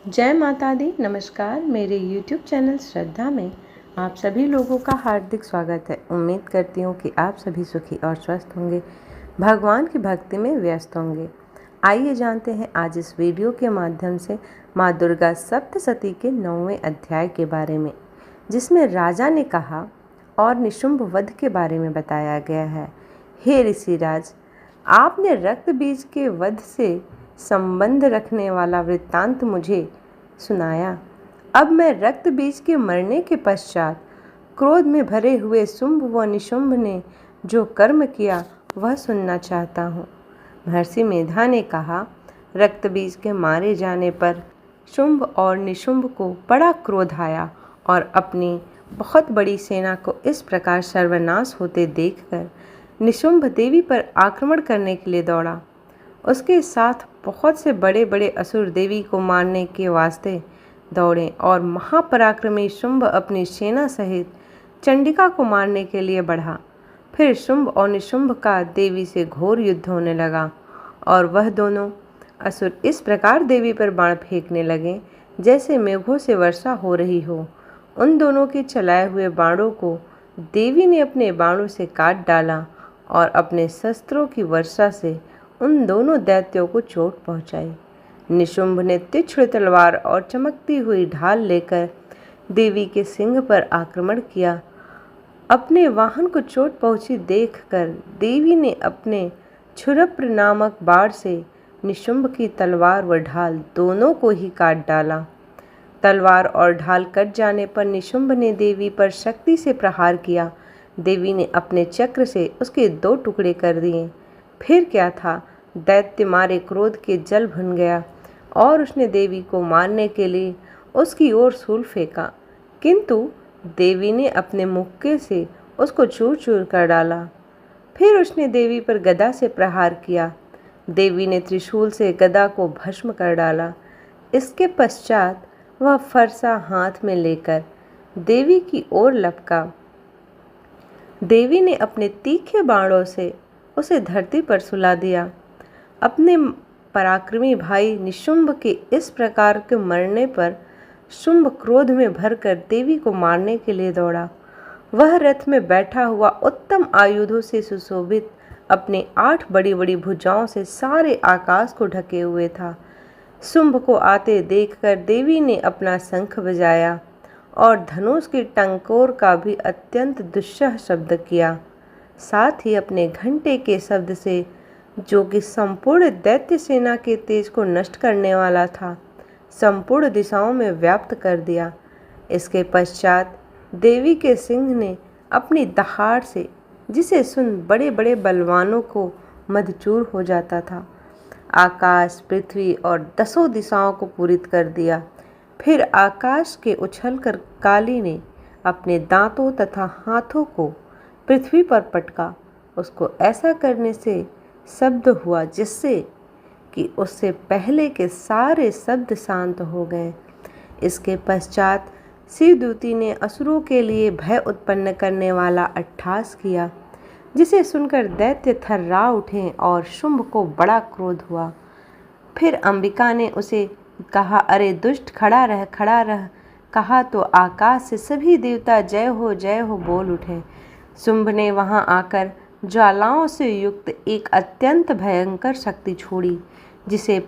जय माता दी। नमस्कार। मेरे YouTube चैनल श्रद्धा में आप सभी लोगों का हार्दिक स्वागत है। उम्मीद करती हूँ कि आप सभी सुखी और स्वस्थ होंगे, भगवान की भक्ति में व्यस्त होंगे। आइए जानते हैं आज इस वीडियो के माध्यम से माँ दुर्गा सप्तशती के 9वें अध्याय के बारे में, जिसमें राजा ने कहा और निशुंभ वध के बारे में बताया गया है। हे ऋषिराज, आपने रक्त बीज के वध से संबंध रखने वाला वृत्तांत मुझे सुनाया। अब मैं रक्त बीज के मरने के पश्चात क्रोध में भरे हुए शुंभ व निशुंभ ने जो कर्म किया वह सुनना चाहता हूँ। महर्षि मेधा ने कहा, रक्त बीज के मारे जाने पर शुंभ और निशुंभ को बड़ा क्रोध आया और अपनी बहुत बड़ी सेना को इस प्रकार सर्वनाश होते देखकर निशुंभ देवी पर आक्रमण करने के लिए दौड़ा। उसके साथ बहुत से बड़े बड़े असुर देवी को मारने के वास्ते दौड़े और महापराक्रमी शुंभ अपनी सेना सहित चंडिका को मारने के लिए बढ़ा। फिर शुंभ और निशुंभ का देवी से घोर युद्ध होने लगा और वह दोनों असुर इस प्रकार देवी पर बाण फेंकने लगे जैसे मेघों से वर्षा हो रही हो। उन दोनों के चलाए हुए बाणों को देवी ने अपने बाणों से काट डाला और अपने शस्त्रों की वर्षा से उन दोनों दैत्यों को चोट पहुंचाई। निशुंभ ने तीक्ष्ण तलवार और चमकती हुई ढाल लेकर देवी के सिंह पर आक्रमण किया। अपने वाहन को चोट पहुंची देखकर देवी ने अपने क्षुरप्र नामक बाण से निशुंभ की तलवार व ढाल दोनों को ही काट डाला। तलवार और ढाल कट जाने पर निशुंभ ने देवी पर शक्ति से प्रहार किया। देवी ने अपने चक्र से उसके 2 टुकड़े कर दिए। फिर क्या था, दैत्य मारे क्रोध के जल भुन गया और उसने देवी को मारने के लिए उसकी ओर शूल फेंका, किंतु देवी ने अपने मुक्के से उसको चूर चूर कर डाला। फिर उसने देवी पर गदा से प्रहार किया। देवी ने त्रिशूल से गदा को भस्म कर डाला। इसके पश्चात वह फरसा हाथ में लेकर देवी की ओर लपका। देवी ने अपने तीखे बाणों से उसे धरती पर सुला दिया। अपने पराक्रमी भाई निशुंभ के इस प्रकार के मरने पर शुंभ क्रोध में भरकर देवी को मारने के लिए दौड़ा। वह रथ में बैठा हुआ उत्तम आयुधों से सुशोभित अपने 8 बड़ी बड़ी भुजाओं से सारे आकाश को ढके हुए था। शुंभ को आते देखकर देवी ने अपना शंख बजाया और धनुष की टंकोर का भी अत्यंत दुस्सह शब्द किया। साथ ही अपने घंटे के शब्द से, जो कि संपूर्ण दैत्य सेना के तेज को नष्ट करने वाला था, संपूर्ण दिशाओं में व्याप्त कर दिया। इसके पश्चात देवी के सिंह ने अपनी दहाड़ से, जिसे सुन बड़े बड़े बलवानों को मदचूर हो जाता था, आकाश, पृथ्वी और 10 दिशाओं को पूरित कर दिया। फिर आकाश के उछलकर काली ने अपने दांतों तथा हाथों को पृथ्वी पर पटका। उसको ऐसा करने से शब्द हुआ जिससे कि उससे पहले के सारे शब्द शांत हो गए। इसके पश्चात शिवदूती ने असुरों के लिए भय उत्पन्न करने वाला अट्टहास किया, जिसे सुनकर दैत्य थर्रा उठे और शुंभ को बड़ा क्रोध हुआ। फिर अंबिका ने उसे कहा, अरे दुष्ट, खड़ा रह, खड़ा रह। कहा तो आकाश से सभी देवता जय हो बोल उठे। शुंभ ने वहां आकर ज्वालाओं से युक्त एक अत्यंत भयंकर शक्ति छोड़ी, जिसे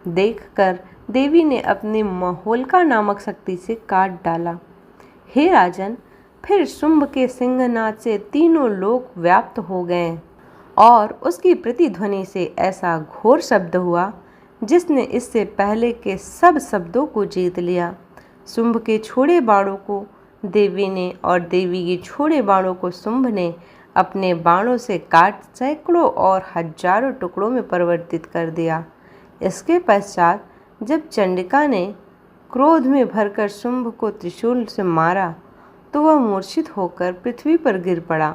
देखकर देवी ने अपनी महोल्का नामक शक्ति से काट डाला। हे राजन, फिर शुंभ के सिंहनाद से तीनों लोक व्याप्त हो गए और उसकी प्रतिध्वनि से ऐसा घोर शब्द हुआ जिसने इससे पहले के सब शब्दों को जीत लिया। शुंभ के छोड़े बाणों को देवी ने और देवी के छोड़े बाणों को शुंभ ने अपने बाणों से काट सैकड़ों और हजारों टुकड़ों में परिवर्तित कर दिया। इसके पश्चात जब चंडिका ने क्रोध में भरकर शुंभ को त्रिशूल से मारा तो वह मूर्छित होकर पृथ्वी पर गिर पड़ा।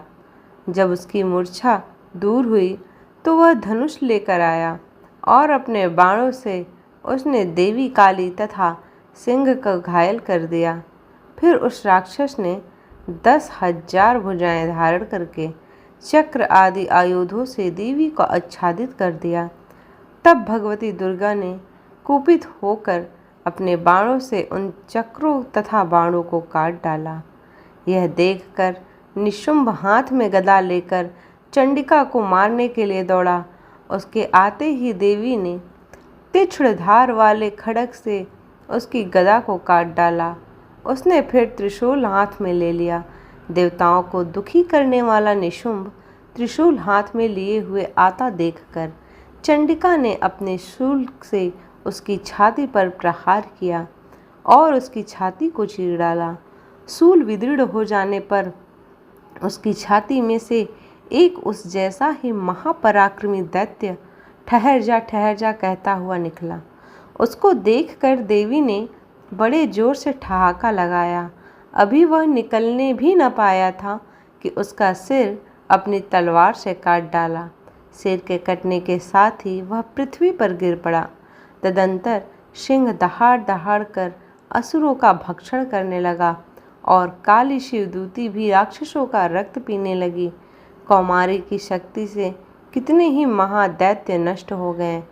जब उसकी मूर्छा दूर हुई तो वह धनुष लेकर आया और अपने बाणों से उसने देवी काली तथा सिंह को घायल कर दिया। फिर उस राक्षस ने 10,000 भुजाएं धारण करके चक्र आदि आयुधों से देवी को आच्छादित कर दिया। तब भगवती दुर्गा ने कुपित होकर अपने बाणों से उन चक्रों तथा बाणों को काट डाला। यह देखकर निशुंभ हाथ में गदा लेकर चंडिका को मारने के लिए दौड़ा। उसके आते ही देवी ने तीक्ष्ण धार वाले खड्ग से उसकी गदा को काट डाला। उसने फिर त्रिशूल हाथ में ले लिया। देवताओं को दुखी करने वाला निशुंभ त्रिशूल हाथ में लिए हुए आता देखकर चंडिका ने अपने शूल से उसकी छाती पर प्रहार किया और उसकी छाती को चीर डाला। शूल विदृढ़ हो जाने पर उसकी छाती में से एक उस जैसा ही महापराक्रमी दैत्य ठहर जा कहता हुआ निकला। उसको देखकर देवी ने बड़े जोर से ठहाका लगाया। अभी वह निकलने भी न पाया था कि उसका सिर अपनी तलवार से काट डाला। सिर के कटने के साथ ही वह पृथ्वी पर गिर पड़ा। तदंतर सिंह दहाड़ दहाड़ कर असुरों का भक्षण करने लगा और काली शिवदूती भी राक्षसों का रक्त पीने लगी। कौमारी की शक्ति से कितने ही महादैत्य नष्ट हो गए।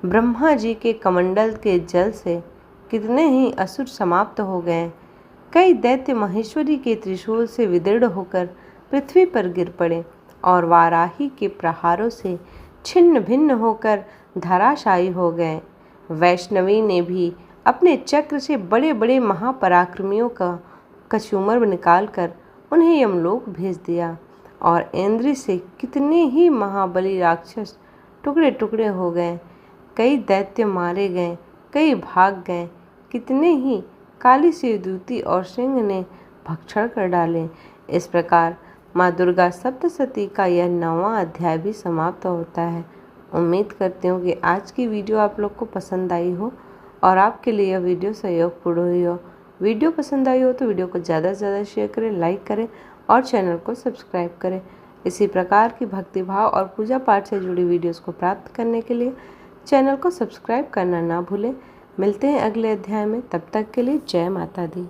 ब्रह्मा जी के कमंडल के जल से कितने ही असुर समाप्त हो गए। कई दैत्य महेश्वरी के त्रिशूल से विदृढ़ होकर पृथ्वी पर गिर पड़े और वाराही के प्रहारों से छिन्न भिन्न होकर धराशायी हो गए। वैष्णवी ने भी अपने चक्र से बड़े बड़े महापराक्रमियों का कचूमर निकालकर उन्हें यमलोक भेज दिया और इंद्र से कितने ही महाबली राक्षस टुकड़े टुकड़े हो गए। कई दैत्य मारे गए, कई भाग गए, कितने ही काली शिवदूती और सिंह ने भक्षण कर डाले। इस प्रकार माँ दुर्गा सप्तशती का यह 9वां अध्याय भी समाप्त होता है। उम्मीद करती हूँ कि आज की वीडियो आप लोग को पसंद आई हो और आपके लिए यह वीडियो सहयोगपूर्ण हुई हो। वीडियो पसंद आई हो तो वीडियो को ज़्यादा से ज़्यादा शेयर करें, लाइक करें और चैनल को सब्सक्राइब करें। इसी प्रकार की भक्तिभाव और पूजा पाठ से जुड़ी वीडियोस को प्राप्त करने के लिए चैनल को सब्सक्राइब करना ना भूलें। मिलते हैं अगले अध्याय में, तब तक के लिए जय माता दी।